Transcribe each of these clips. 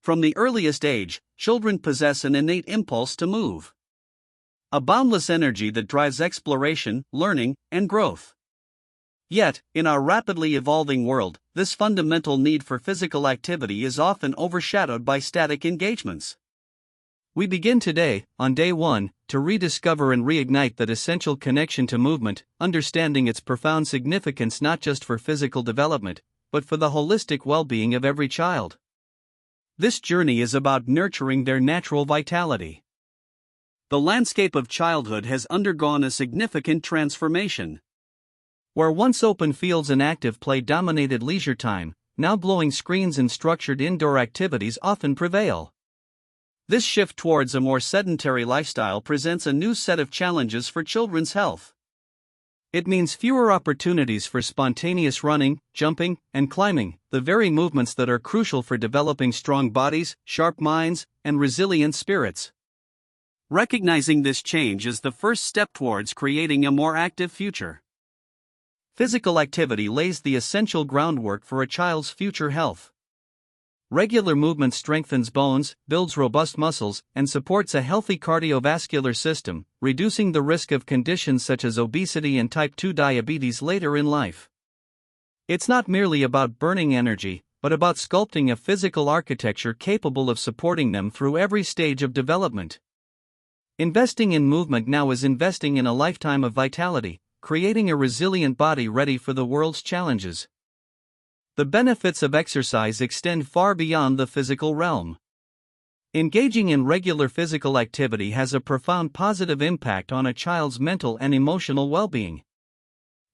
From the earliest age, children possess an innate impulse to move. A boundless energy that drives exploration, learning, and growth. Yet, in our rapidly evolving world, this fundamental need for physical activity is often overshadowed by static engagements. We begin today, on day one, to rediscover and reignite that essential connection to movement, understanding its profound significance not just for physical development, but for the holistic well-being of every child. This journey is about nurturing their natural vitality. The landscape of childhood has undergone a significant transformation. Where once open fields and active play dominated leisure time, now glowing screens and structured indoor activities often prevail. This shift towards a more sedentary lifestyle presents a new set of challenges for children's health. It means fewer opportunities for spontaneous running, jumping, and climbing, the very movements that are crucial for developing strong bodies, sharp minds, and resilient spirits. Recognizing this change is the first step towards creating a more active future. Physical activity lays the essential groundwork for a child's future health. Regular movement strengthens bones, builds robust muscles, and supports a healthy cardiovascular system, reducing the risk of conditions such as obesity and type 2 diabetes later in life. It's not merely about burning energy, but about sculpting a physical architecture capable of supporting them through every stage of development. Investing in movement now is investing in a lifetime of vitality, creating a resilient body ready for the world's challenges. The benefits of exercise extend far beyond the physical realm. Engaging in regular physical activity has a profound positive impact on a child's mental and emotional well-being.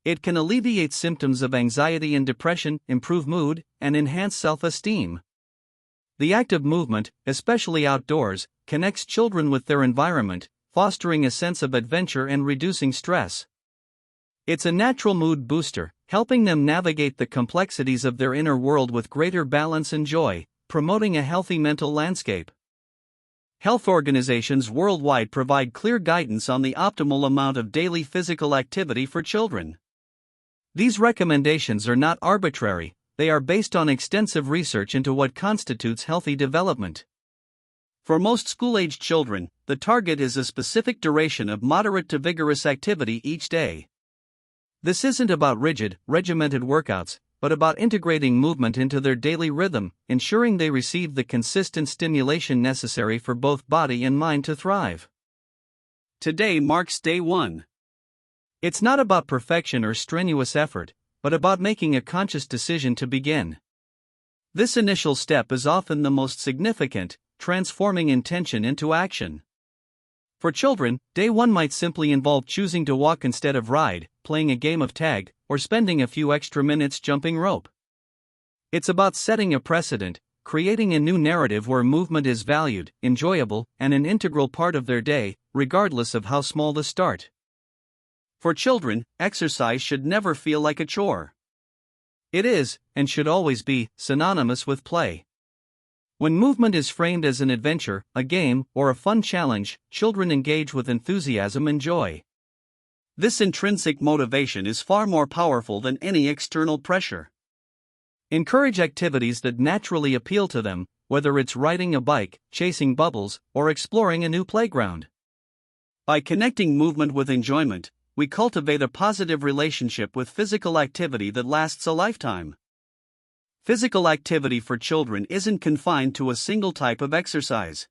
It can alleviate symptoms of anxiety and depression, improve mood, and enhance self-esteem. The act of movement, especially outdoors, connects children with their environment, fostering a sense of adventure and reducing stress. It's a natural mood booster, helping them navigate the complexities of their inner world with greater balance and joy, promoting a healthy mental landscape. Health organizations worldwide provide clear guidance on the optimal amount of daily physical activity for children. These recommendations are not arbitrary, they are based on extensive research into what constitutes healthy development. For most school-aged children, the target is a specific duration of moderate to vigorous activity each day. This isn't about rigid, regimented workouts, but about integrating movement into their daily rhythm, ensuring they receive the consistent stimulation necessary for both body and mind to thrive. Today marks day one. It's not about perfection or strenuous effort, but about making a conscious decision to begin. This initial step is often the most significant, transforming intention into action. For children, day one might simply involve choosing to walk instead of ride, playing a game of tag, or spending a few extra minutes jumping rope. It's about setting a precedent, creating a new narrative where movement is valued, enjoyable, and an integral part of their day, regardless of how small the start. For children, exercise should never feel like a chore. It is, and should always be, synonymous with play. When movement is framed as an adventure, a game, or a fun challenge, children engage with enthusiasm and joy. This intrinsic motivation is far more powerful than any external pressure. Encourage activities that naturally appeal to them, whether it's riding a bike, chasing bubbles, or exploring a new playground. By connecting movement with enjoyment, we cultivate a positive relationship with physical activity that lasts a lifetime. Physical activity for children isn't confined to a single type of exercise.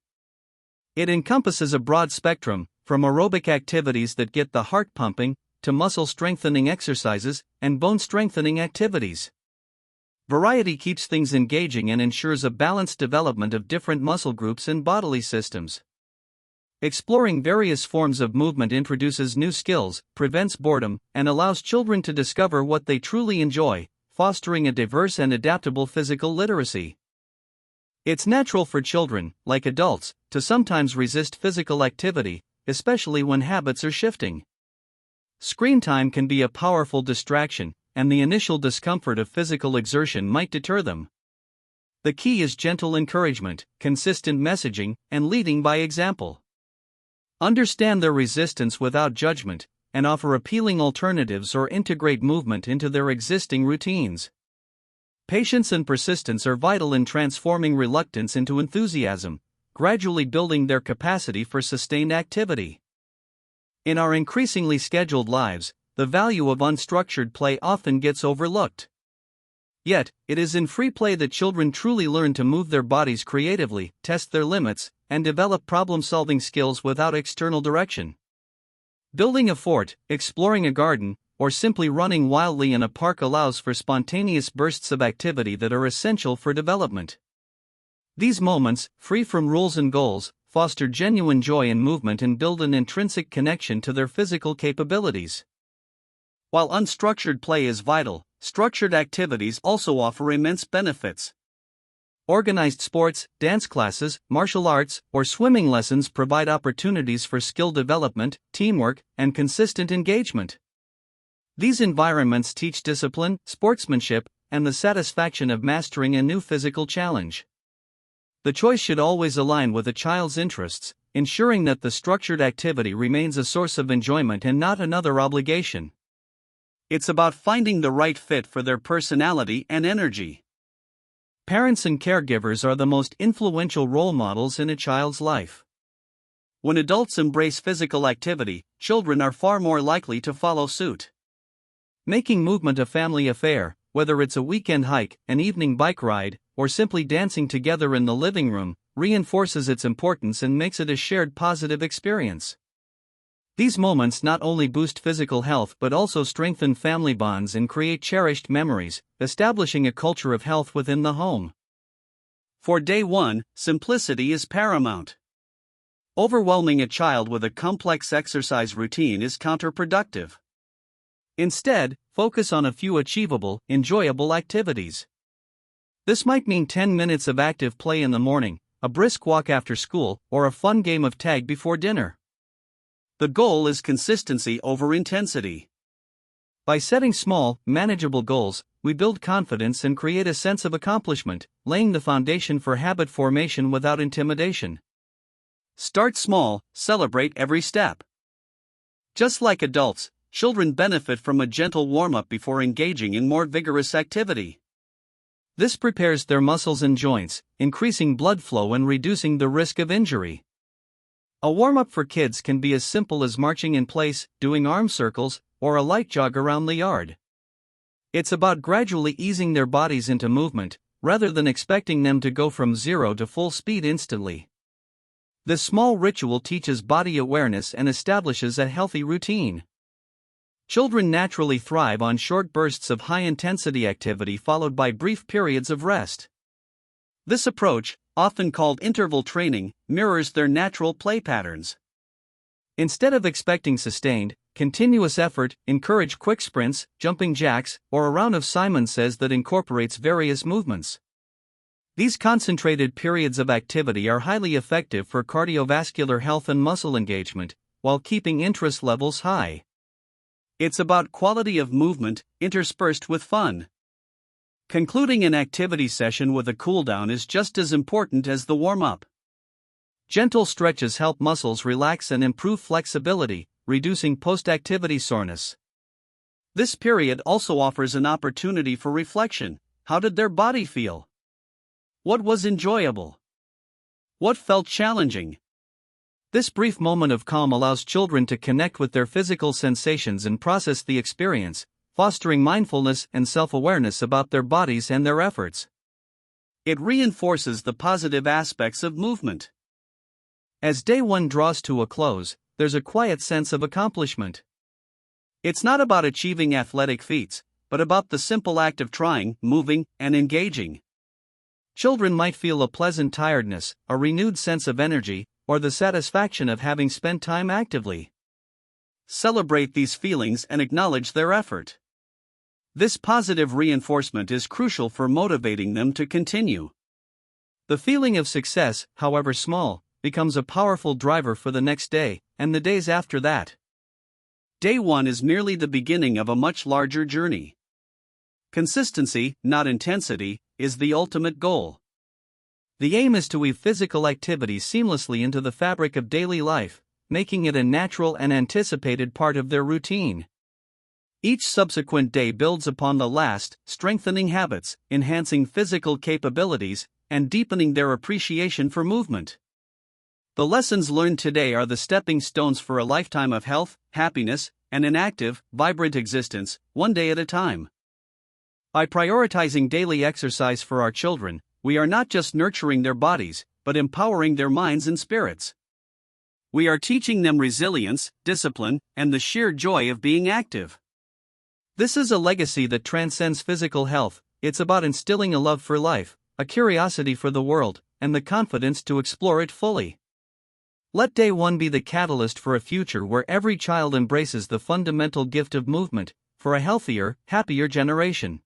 It encompasses a broad spectrum, from aerobic activities that get the heart pumping, to muscle-strengthening exercises and bone-strengthening activities. Variety keeps things engaging and ensures a balanced development of different muscle groups and bodily systems. Exploring various forms of movement introduces new skills, prevents boredom, and allows children to discover what they truly enjoy, fostering a diverse and adaptable physical literacy. It's natural for children, like adults, to sometimes resist physical activity, especially when habits are shifting. Screen time can be a powerful distraction, and the initial discomfort of physical exertion might deter them. The key is gentle encouragement, consistent messaging, and leading by example. Understand their resistance without judgment, and offer appealing alternatives or integrate movement into their existing routines. Patience and persistence are vital in transforming reluctance into enthusiasm, gradually building their capacity for sustained activity. In our increasingly scheduled lives, the value of unstructured play often gets overlooked. Yet, it is in free play that children truly learn to move their bodies creatively, test their limits, and develop problem-solving skills without external direction. Building a fort, exploring a garden, or simply running wildly in a park allows for spontaneous bursts of activity that are essential for development. These moments, free from rules and goals, foster genuine joy in movement and build an intrinsic connection to their physical capabilities. While unstructured play is vital, structured activities also offer immense benefits. Organized sports, dance classes, martial arts, or swimming lessons provide opportunities for skill development, teamwork, and consistent engagement. These environments teach discipline, sportsmanship, and the satisfaction of mastering a new physical challenge. The choice should always align with a child's interests, ensuring that the structured activity remains a source of enjoyment and not another obligation. It's about finding the right fit for their personality and energy. Parents and caregivers are the most influential role models in a child's life. When adults embrace physical activity, children are far more likely to follow suit. Making movement a family affair, whether it's a weekend hike, an evening bike ride, or simply dancing together in the living room, reinforces its importance and makes it a shared positive experience. These moments not only boost physical health but also strengthen family bonds and create cherished memories, establishing a culture of health within the home. For day one, simplicity is paramount. Overwhelming a child with a complex exercise routine is counterproductive. Instead, focus on a few achievable, enjoyable activities. This might mean 10 minutes of active play in the morning, a brisk walk after school, or a fun game of tag before dinner. The goal is consistency over intensity. By setting small, manageable goals, we build confidence and create a sense of accomplishment, laying the foundation for habit formation without intimidation. Start small, celebrate every step. Just like adults, children benefit from a gentle warm-up before engaging in more vigorous activity. This prepares their muscles and joints, increasing blood flow and reducing the risk of injury. A warm-up for kids can be as simple as marching in place, doing arm circles, or a light jog around the yard. It's about gradually easing their bodies into movement, rather than expecting them to go from zero to full speed instantly. This small ritual teaches body awareness and establishes a healthy routine. Children naturally thrive on short bursts of high-intensity activity followed by brief periods of rest. This approach, often called interval training, mirrors their natural play patterns. Instead of expecting sustained, continuous effort, encourage quick sprints, jumping jacks, or a round of Simon Says that incorporates various movements. These concentrated periods of activity are highly effective for cardiovascular health and muscle engagement, while keeping interest levels high. It's about quality of movement, interspersed with fun. Concluding an activity session with a cool-down is just as important as the warm-up. Gentle stretches help muscles relax and improve flexibility, reducing post-activity soreness. This period also offers an opportunity for reflection. How did their body feel? What was enjoyable? What felt challenging? This brief moment of calm allows children to connect with their physical sensations and process the experience, fostering mindfulness and self-awareness about their bodies and their efforts. It reinforces the positive aspects of movement. As day one draws to a close, there's a quiet sense of accomplishment. It's not about achieving athletic feats, but about the simple act of trying, moving, and engaging. Children might feel a pleasant tiredness, a renewed sense of energy, or the satisfaction of having spent time actively. Celebrate these feelings and acknowledge their effort. This positive reinforcement is crucial for motivating them to continue. The feeling of success, however small, becomes a powerful driver for the next day, and the days after that. Day one is merely the beginning of a much larger journey. Consistency, not intensity, is the ultimate goal. The aim is to weave physical activity seamlessly into the fabric of daily life, making it a natural and anticipated part of their routine. Each subsequent day builds upon the last, strengthening habits, enhancing physical capabilities, and deepening their appreciation for movement. The lessons learned today are the stepping stones for a lifetime of health, happiness, and an active, vibrant existence, one day at a time. By prioritizing daily exercise for our children, we are not just nurturing their bodies, but empowering their minds and spirits. We are teaching them resilience, discipline, and the sheer joy of being active. This is a legacy that transcends physical health. It's about instilling a love for life, a curiosity for the world, and the confidence to explore it fully. Let day one be the catalyst for a future where every child embraces the fundamental gift of movement, for a healthier, happier generation.